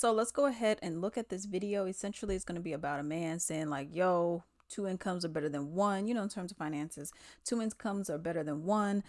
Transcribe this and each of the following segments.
So let's go ahead and look at this video. Essentially, it's going to be about a man saying like, yo, two incomes are better than one, in terms of finances. Two incomes are better than one.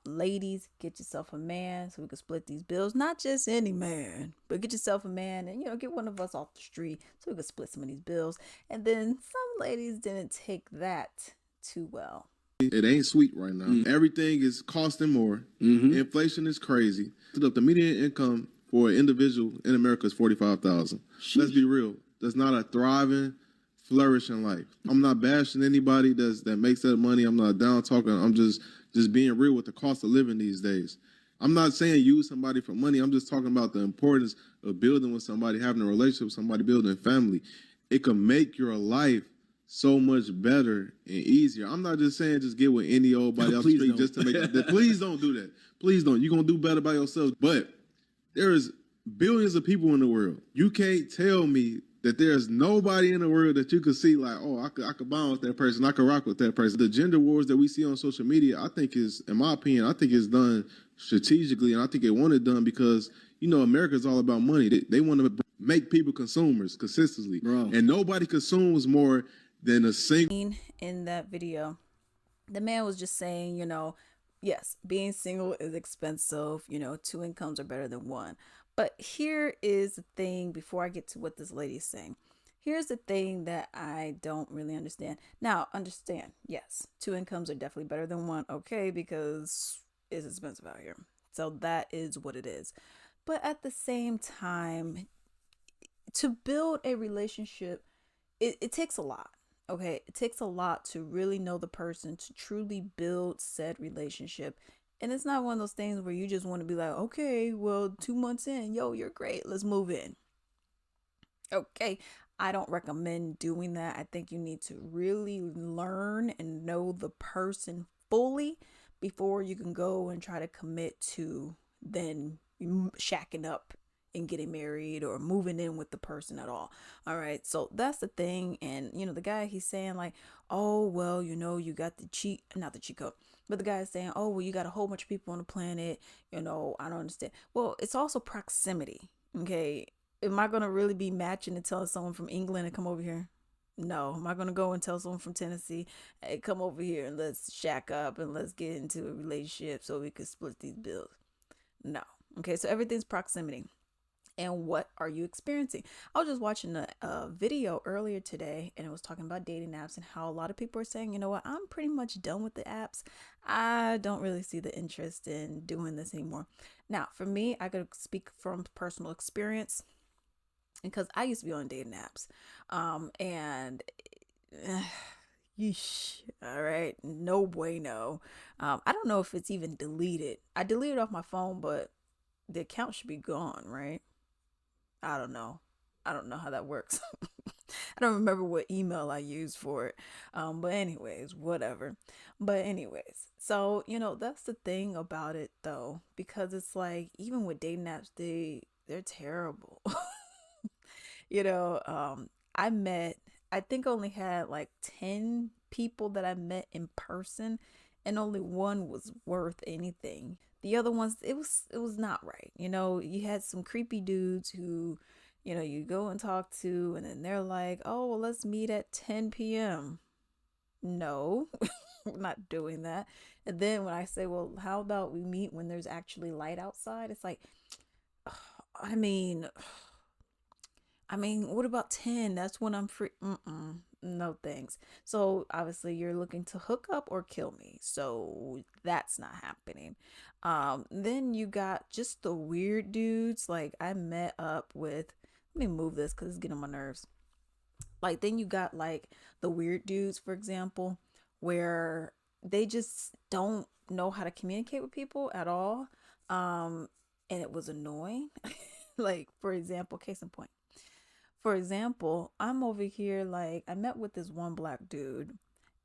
Ladies, get yourself a man so we can split these bills. Not just any man, but get yourself a man and, get one of us off the street so we can split some of these bills. And then some ladies didn't take that too well. It ain't sweet right now. Everything is costing more. Inflation is crazy. The median income for an individual in America is $45,000. Let's be real. That's not a thriving, flourishing life. I'm not bashing anybody that makes that money. I'm not down talking. I'm just being real with the cost of living these days. I'm not saying use somebody for money. I'm just talking about the importance of building with somebody, having a relationship with somebody, building a family. It can make your life so much better and easier. I'm not just saying just get with any old body off the street just to make it. Please don't do that. Please don't. You're going to do better by yourself. But there is billions of people in the world. You can't tell me that there's nobody in the world that you could see like, oh, I could bond with that person. I could rock with that person. The gender wars that we see on social media, I think is, in my opinion, I think it's done strategically. And I think it wanted done because, America is all about money. They want to make people consumers consistently. Bro. And nobody consumes more than a single. In that video, the man was just saying, yes, being single is expensive. Two incomes are better than one. But here is the thing before I get to what this lady's saying. Here's the thing that I don't really understand. Now, understand, yes, two incomes are definitely better than one, okay, because it's expensive out here. So that is what it is. But at the same time, to build a relationship, it takes a lot. Okay, it takes a lot to really know the person, to truly build said relationship. And it's not one of those things where you just want to be like, okay, well, 2 months in, yo, you're great, let's move in. Okay, I don't recommend doing that. I think you need to really learn and know the person fully before you can go and try to commit to then shacking up and getting married or moving in with the person at all. All right, so that's the thing. And the guy, he's saying like, oh well, you got not the cheat code, but the guy is saying, oh well, you got a whole bunch of people on the planet. I don't understand. Well, it's also proximity. Okay, am I gonna really be matching and telling someone from England to come over here? No. Am I gonna go and tell someone from Tennessee, hey, come over here and let's shack up and let's get into a relationship so we can split these bills? No. Okay, so everything's proximity. And what are you experiencing? I was just watching a video earlier today, and it was talking about dating apps and how a lot of people are saying, you know what, I'm pretty much done with the apps. I don't really see the interest in doing this anymore. Now, for me, I could speak from personal experience because I used to be on dating apps. And yeesh, all right, no bueno. I don't know if it's even deleted. I deleted it off my phone, but the account should be gone, right? I don't know. I don't know how that works. I don't remember what email I used for it. But anyways, whatever. But anyways, so that's the thing about it though, because it's like even with dating apps, they're terrible. I met, I think I only had like 10 people that I met in person, and only one was worth anything. The other ones, it was not right. You had some creepy dudes who, you go and talk to, and then they're like, oh, well, let's meet at 10 p.m. No, we're not doing that. And then when I say, well, how about we meet when there's actually light outside? It's like, I mean, what about 10? That's when I'm free. No thanks. So obviously you're looking to hook up or kill me. So that's not happening. Then you got just the weird dudes. Like I met up with, let me move this because it's getting on my nerves. Like then you got like the weird dudes, for example, where they just don't know how to communicate with people at all. And it was annoying. Like for example, case in point. For example, I'm over here, like, I met with this one black dude,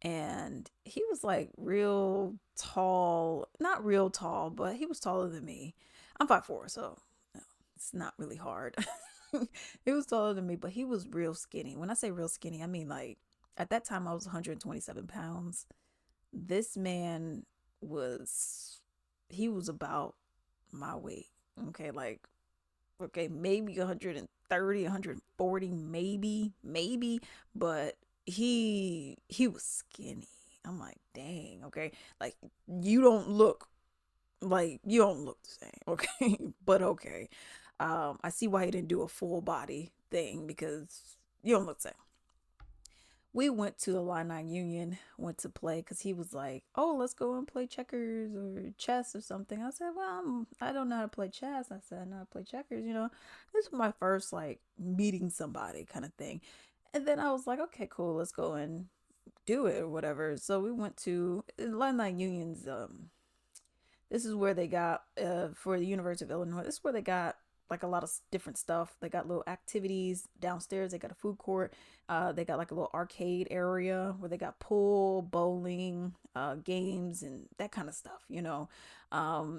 and he was like real tall, not real tall, but he was taller than me. I'm 5'4", so it's not really hard. He was taller than me, but he was real skinny. When I say real skinny, I mean like at that time I was 127 pounds. This man was, he was about my weight. Okay, like Okay, maybe 130, 140, maybe, but he was skinny. I'm like, dang, okay. Like you don't look you don't look the same, okay? But okay. I see why he didn't do a full body thing because you don't look the same. We went to the Illini Union, went to play because he was like, "Oh, let's go and play checkers or chess or something." I said, "Well, I don't know how to play chess." I said, "I know how to play checkers." This was my first like meeting somebody kind of thing. And then I was like, "Okay, cool, let's go and do it or whatever." So we went to Illini Union's. This is where they got for the University of Illinois. This is where they got like a lot of different stuff. They got little activities downstairs. They got a food court. They got like a little arcade area where they got pool, bowling, games, and that kind of stuff. And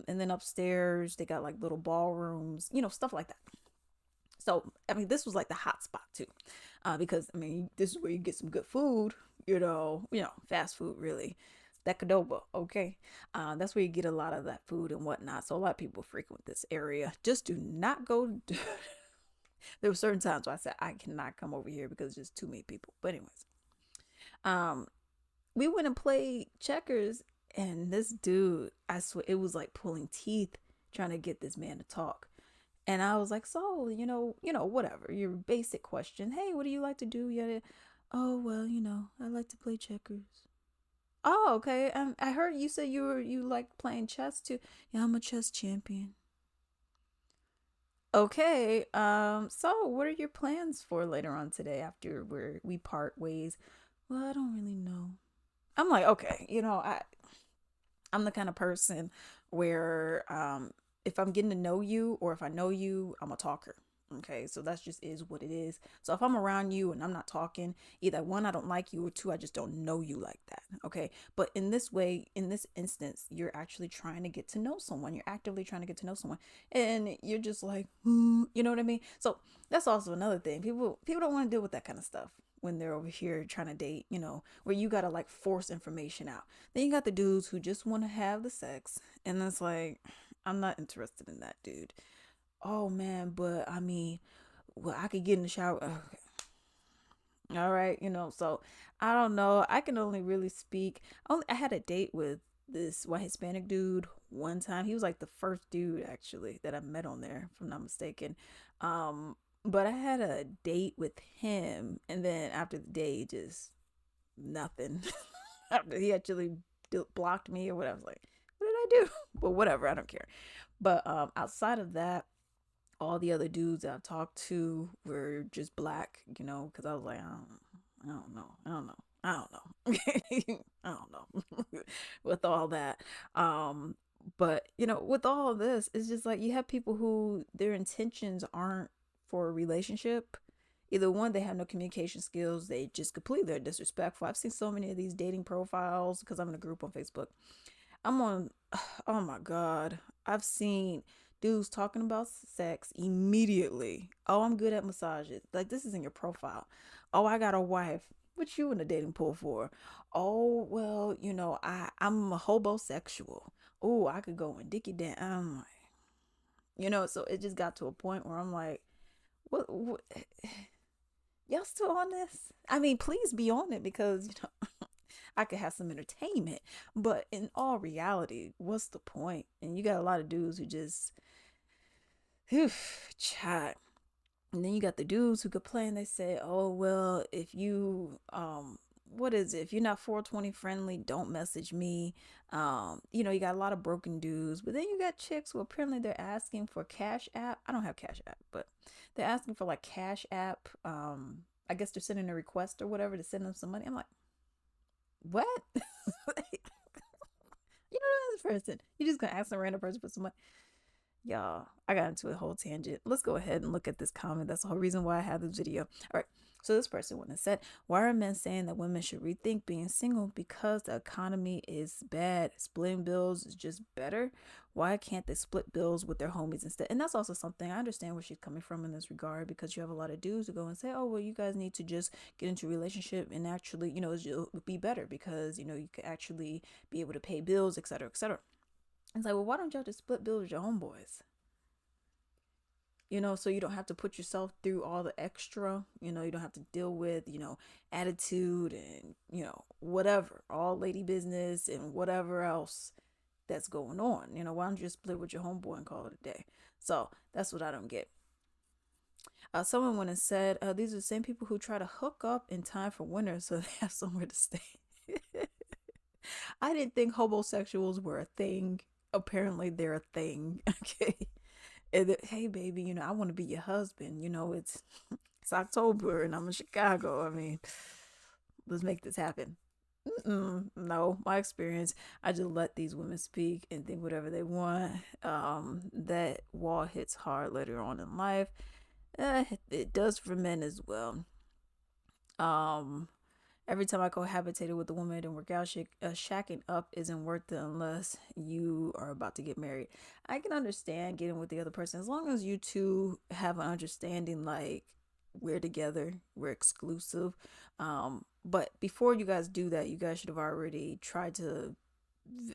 then upstairs they got like little ballrooms. Stuff like that. So I mean, this was like the hot spot too, because I mean, this is where you get some good food. Fast food really. That Qdoba, okay, that's where you get a lot of that food and whatnot. So a lot of people frequent this area. Just do not go. There were certain times where I said I cannot come over here because there's just too many people. But anyways, um, we went and played checkers, and this dude, I swear, it was like pulling teeth trying to get this man to talk. And I was like, so, whatever, your basic question. Hey, what do you like to do? Yeah. Oh, well, I like to play checkers. Oh, okay. I heard you say you like playing chess too. Yeah, I'm a chess champion. Okay. So what are your plans for later on today after we part ways? Well, I don't really know. I'm like, okay, I'm the kind of person where if I'm getting to know you or if I know you, I'm a talker. Okay, so that's just is what it is. So if I'm around you and I'm not talking, either one, I don't like you, or two, I just don't know you like that. Okay, but in this way, in this instance, you're actually trying to get to know someone. You're actively trying to get to know someone, and you're just like, you know what I mean? So that's also another thing. People don't want to deal with that kind of stuff when they're over here trying to date. Where you gotta like force information out. Then you got the dudes who just want to have the sex, and it's like, I'm not interested in that, dude. Oh man, but I mean, well, I could get in the shower. Okay. All right, so I don't know. I can only really speak. I had a date with this white Hispanic dude one time. He was like the first dude actually that I met on there, if I'm not mistaken. But I had a date with him, and then after the date, just nothing. After he actually blocked me or whatever, I was like, what did I do? But whatever, I don't care. But outside of that, all the other dudes that I've talked to were just black, because I was like, I don't know, I don't know, I don't know, I don't know, with all that. But with all of this, it's just like you have people who their intentions aren't for a relationship. Either one, they have no communication skills, they just completely are disrespectful. I've seen so many of these dating profiles because I'm in a group on Facebook. I'm on, oh my God. I've seen dudes talking about sex immediately. Oh, I'm good at massages. Like, this is in your profile. Oh, I got a wife. What you in the dating pool for? Oh, well, I'm a hobosexual. Oh, I could go and dick it down. I'm like, so it just got to a point where I'm like, what y'all still on this? I mean, please be on it because, I could have some entertainment. But in all reality, what's the point? And you got a lot of dudes who just, whew, chat. And then you got the dudes who complain. They say, "Oh well, if you what is it? If you're not 420 friendly, don't message me." You got a lot of broken dudes, but then you got chicks who apparently they're asking for Cash App. I don't have Cash App, but they're asking for like Cash App. I guess they're sending a request or whatever to send them some money. I'm like, what? You know this person. You just gonna ask a random person for some money. Y'all, I got into a whole tangent. Let's go ahead and look at this comment. That's the whole reason why I have this video. All right. So this person went and said, why are men saying that women should rethink being single? Because the economy is bad. Splitting bills is just better. Why can't they split bills with their homies instead? And that's also something I understand where she's coming from in this regard, because you have a lot of dudes who go and say, oh, well, you guys need to just get into a relationship and actually, it'll be better because, you can actually be able to pay bills, etc., etc. It's like, well, why don't y'all just split bills with your homeboys? so you don't have to put yourself through all the extra, you don't have to deal with, attitude and, whatever, all lady business and whatever else that's going on. Why don't you just split with your homeboy and call it a day? So that's what I don't get. Someone went and said, these are the same people who try to hook up in time for winter so they have somewhere to stay. I didn't think homosexuals were a thing. Apparently, they're a thing. Okay. And hey, baby, I want to be your husband. It's October and I'm in Chicago. I mean, let's make this happen. No, my experience, I just let these women speak and think whatever they want. That wall hits hard later on in life. It does for men as well. Um, every time I cohabitated with a woman and work out, shacking up isn't worth it unless you are about to get married. I can understand getting with the other person as long as you two have an understanding, like we're together, we're exclusive. But before you guys do that, you guys should have already tried to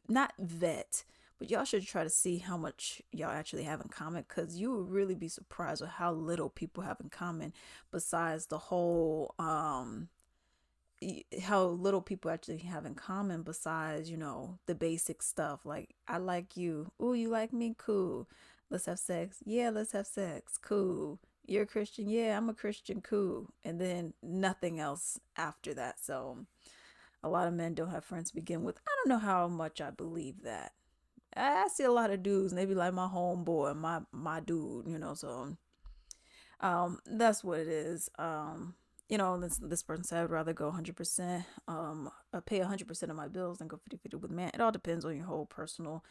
not vet, but y'all should try to see how much y'all actually have in common, because you would really be surprised with how little people have in common besides the whole how little people actually have in common besides, the basic stuff like I like you. Ooh, you like me? Cool. Let's have sex. Yeah, let's have sex. Cool. You're a Christian? Yeah, I'm a Christian. Cool. And then nothing else after that. So a lot of men don't have friends to begin with. I don't know how much I believe that. I see a lot of dudes, and they be like my homeboy, my dude, so that's what it is. This person said I'd rather go 100%, pay 100% of my bills than go 50/50 with man. It all depends on your whole personal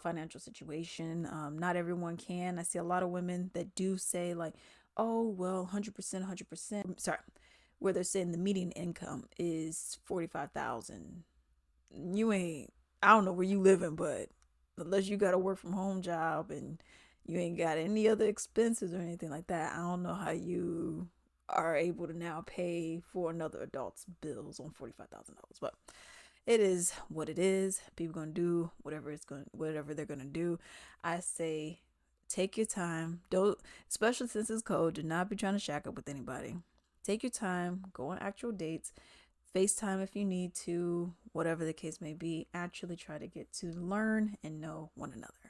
financial situation. Not everyone can. I see a lot of women that do say like, oh, well, 100%, 100%. Sorry, where they're saying the median income is 45,000. You ain't, I don't know where you living, but unless you got a work from home job and you ain't got any other expenses or anything like that, I don't know how you are able to now pay for another adult's bills on $45,000. But it is what it is. People gonna do whatever they're gonna do. I say take your time. Don't, especially since it's cold, do not be trying to shack up with anybody. Take your time, go on actual dates, FaceTime if you need to, whatever the case may be. Actually try to get to learn and know one another.